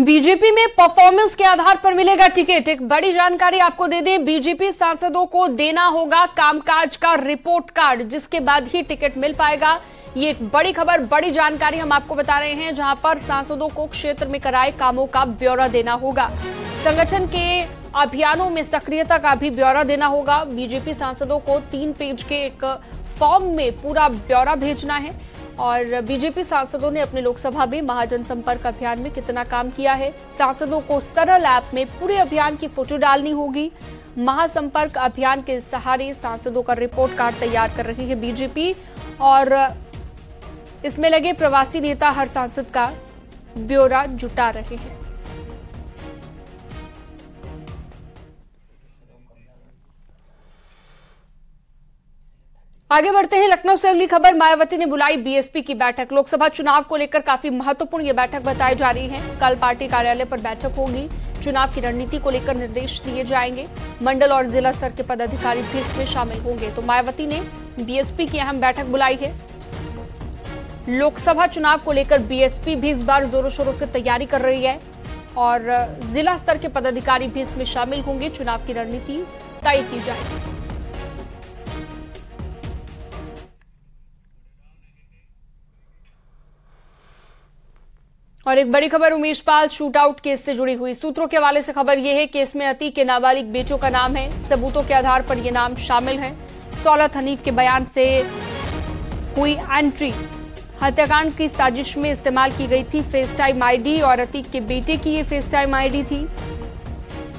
BJP में performance के आधार पर मिलेगा टिकट। एक बड़ी जानकारी आपको दे दें, बीजेपी सांसदों को देना होगा कामकाज का रिपोर्ट कार्ड, जिसके बाद ही टिकट मिल पाएगा। ये एक बड़ी खबर, बड़ी जानकारी हम आपको बता रहे हैं, जहां पर सांसदों को क्षेत्र में कराए कामों का ब्यौरा देना होगा। संगठन के अभियानों में सक्रियता का भी ब्यौरा देना होगा। बीजेपी सांसदों को 3 पेज के एक फॉर्म में पूरा ब्यौरा भेजना है और बीजेपी सांसदों ने अपने लोकसभा में महाजन संपर्क अभियान में कितना काम किया है। सांसदों को सरल ऐप में पूरे अभियान की फोटो डालनी होगी। महासंपर्क अभियान के सहारे सांसदों का रिपोर्ट कार्ड तैयार कर रही है बीजेपी और इसमें लगे प्रवासी नेता हर सांसद का ब्यौरा जुटा रहे हैं। आगे बढ़ते हैं, लखनऊ से अगली खबर। मायावती ने बुलाई बीएसपी की बैठक। लोकसभा चुनाव को लेकर काफी महत्वपूर्ण ये बैठक बताई जा रही है। कल पार्टी कार्यालय पर बैठक होगी। चुनाव की रणनीति को लेकर निर्देश दिए जाएंगे। मंडल और जिला स्तर के पदाधिकारी भी इसमें शामिल होंगे। तो मायावती ने बीएसपी की अहम बैठक बुलाई है। लोकसभा चुनाव को लेकर बीएसपी भी इस बार जोरों शोरों से तैयारी कर रही है और जिला स्तर के पदाधिकारी भी इसमें शामिल होंगे। चुनाव की रणनीति तय की जाएगी। और एक बड़ी खबर उमेश पाल शूटआउट केस से जुड़ी हुई। सूत्रों के हवाले से खबर यह है कि इसमें अतीक के नाबालिग बेटों का नाम है। सबूतों के आधार पर यह नाम शामिल है। सौलत हनीफ के बयान से हुई एंट्री। हत्याकांड की साजिश में इस्तेमाल की गई थी फेस टाइम आईडी और अतीक के बेटे की ये फेस टाइम आईडी थी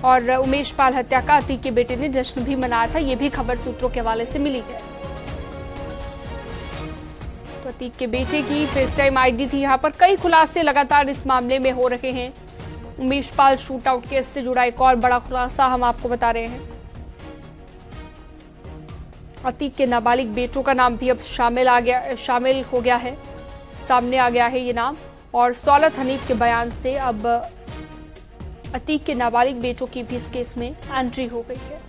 और उमेश पाल हत्या का अतीक के बेटे ने जश्न भी मनाया था। यह भी खबर सूत्रों के हवाले से मिली है। प्रतीक के बेटे की फेस टाइम आईडी थी। यहां पर कई खुलासे लगातार इस मामले में हो रहे हैं। उमेश पाल शूटआउट केस से जुड़ा एक और बड़ा खुलासा हम आपको बता रहे हैं। अतीक के नाबालिग बेटों का नाम भी अब शामिल हो गया है, सामने आ गया है ये नाम। और सौलत हनीफ के बयान से अब अतीक के नाबालिग बेटों की भी इस केस में एंट्री हो गई है।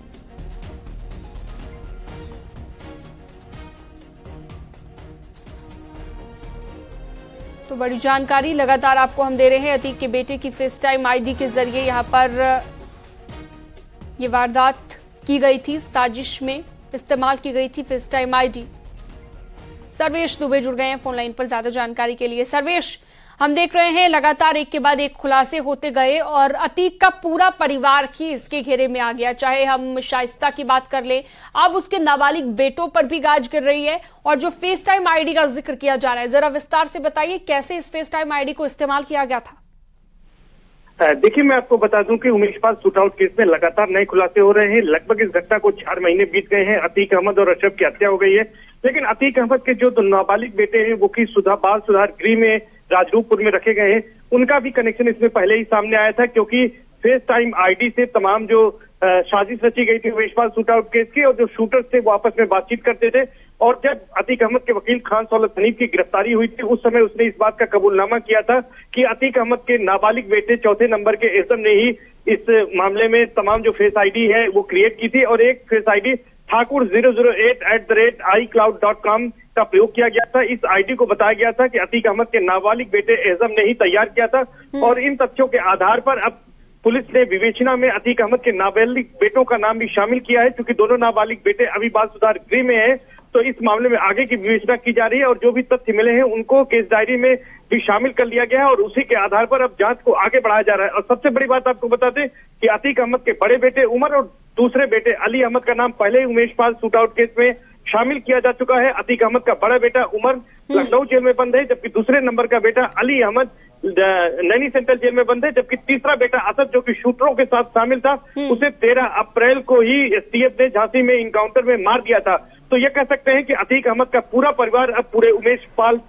तो बड़ी जानकारी लगातार आपको हम दे रहे हैं। अतीक के बेटे की फेस टाइम आईडी के जरिए यहां पर यह वारदात की गई थी। साजिश में इस्तेमाल की गई थी face time ID. Sarvesh Dubey जुड़ गए हैं फोन लाइन पर ज्यादा जानकारी के लिए। सर्वेश, हम देख रहे हैं लगातार एक के बाद एक खुलासे होते गए और अतीक का पूरा परिवार ही इसके घेरे में आ गया। चाहे हम शाइस्ता की बात कर ले, अब उसके नाबालिग बेटों पर भी गाज गिर रही है और जो फेस टाइम आईडी का जिक्र किया जा रहा है, जरा विस्तार से बताइए कैसे इस फेस टाइम आईडी को इस्तेमाल किया गया था। देखिए, मैं आपको बता दूं कि उमेश पाल शूटआउट केस में लगातार नए खुलासे हो रहे हैं। लगभग इस घटना को 4 महीने बीत गए हैं। अतीक अहमद और अशरफ की हत्या हो गई है, लेकिन अतीक अहमद के जो नाबालिग बेटे हैं वो की बाल सुधार गृह में राजरूपपुर में रखे गए हैं। उनका भी कनेक्शन इसमें पहले ही सामने आया था, क्योंकि फेस टाइम आईडी से तमाम जो साजिश रची गई थी उमेश पाल शूटआउट केस की और जो शूटर्स थे वो आपस में बातचीत करते थे। और जब अतीक अहमद के वकील खान सौलत हनीफ की गिरफ्तारी हुई थी, उस समय उसने इस बात का कबूलनामा किया था कि अतीक अहमद के नाबालिग बेटे 4थे नंबर के एसएम ने ही इस मामले में तमाम जो फेस आईडी है वो क्रिएट की थी और एक फेस आईडी ठाकुर 008@icloud.com का प्रयोग किया गया था। इस आईडी को बताया गया था कि अतीक अहमद के नाबालिग बेटे एजम ने ही तैयार किया था और इन तथ्यों के आधार पर अब पुलिस ने विवेचना में अतीक अहमद के नाबालिग बेटों का नाम भी शामिल किया है। क्योंकि दोनों नाबालिग बेटे अभी बाल सुधार गृह में हैं, तो इस मामले में आगे की विवेचना की जा रही है और जो भी तथ्य मिले हैं उनको केस डायरी में भी शामिल कर लिया गया है और उसी के आधार पर अब जांच को आगे बढ़ाया जा रहा है। और सबसे बड़ी बात आपको बता दें कि अतीक अहमद के बड़े बेटे उमर और दूसरे बेटे अली अहमद का नाम पहले ही उमेश पाल शूटआउट केस में शामिल किया जा चुका है। अतीक अहमद का बड़ा बेटा उमर लखनऊ जेल में बंद है, जबकि दूसरे नंबर का बेटा अली अहमद नैनी सेंट्रल जेल में बंद है। जबकि तीसरा बेटा असद, जो कि शूटरों के साथ शामिल था, उसे 13 अप्रैल को ही एसटीएफ ने झांसी में इनकाउंटर में मार दिया था। तो ये कह सकते हैं कि अतीक अहमद का पूरा परिवार अब पूरे उमेश पाल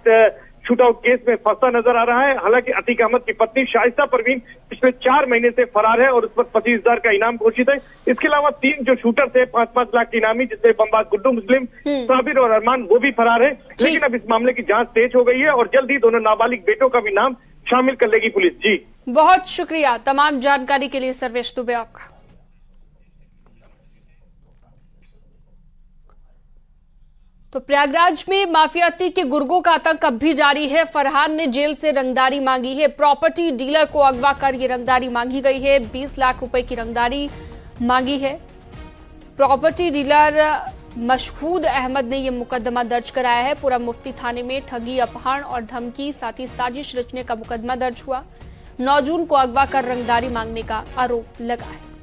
शूटआउट केस में फंसा नजर आ रहा है। हालांकि अतीक अहमद की पत्नी शाइस्ता परवीन पिछले 4 महीने से फरार है और उस पर 25,000 का इनाम घोषित है। इसके अलावा 3 जो शूटर थे 5-5 लाख के इनामी, जिसमें बमबाज गुड्डू मुस्लिम, साबिर और अरमान, वो भी फरार है। लेकिन अब इस मामले की जांच तेज हो गई है और जल्द ही दोनों नाबालिग बेटों का भी नाम शामिल कर लेगी पुलिस। जी, बहुत शुक्रिया तमाम जानकारी के लिए सर्वेश दुबे आपका। तो प्रयागराज में माफियाती के गुर्गों का आतंक अब भी जारी है। फरहान ने जेल से रंगदारी मांगी है। प्रॉपर्टी डीलर को अगवा कर ये रंगदारी मांगी गई है। 20 लाख रुपए की रंगदारी मांगी है। प्रॉपर्टी डीलर मशहूद अहमद ने यह मुकदमा दर्ज कराया है। पूरा मुफ्ती थाने में ठगी, अपहरण और धमकी साथ ही साजिश रचने का मुकदमा दर्ज हुआ। 9 जून को अगवा कर रंगदारी मांगने का आरोप लगा है।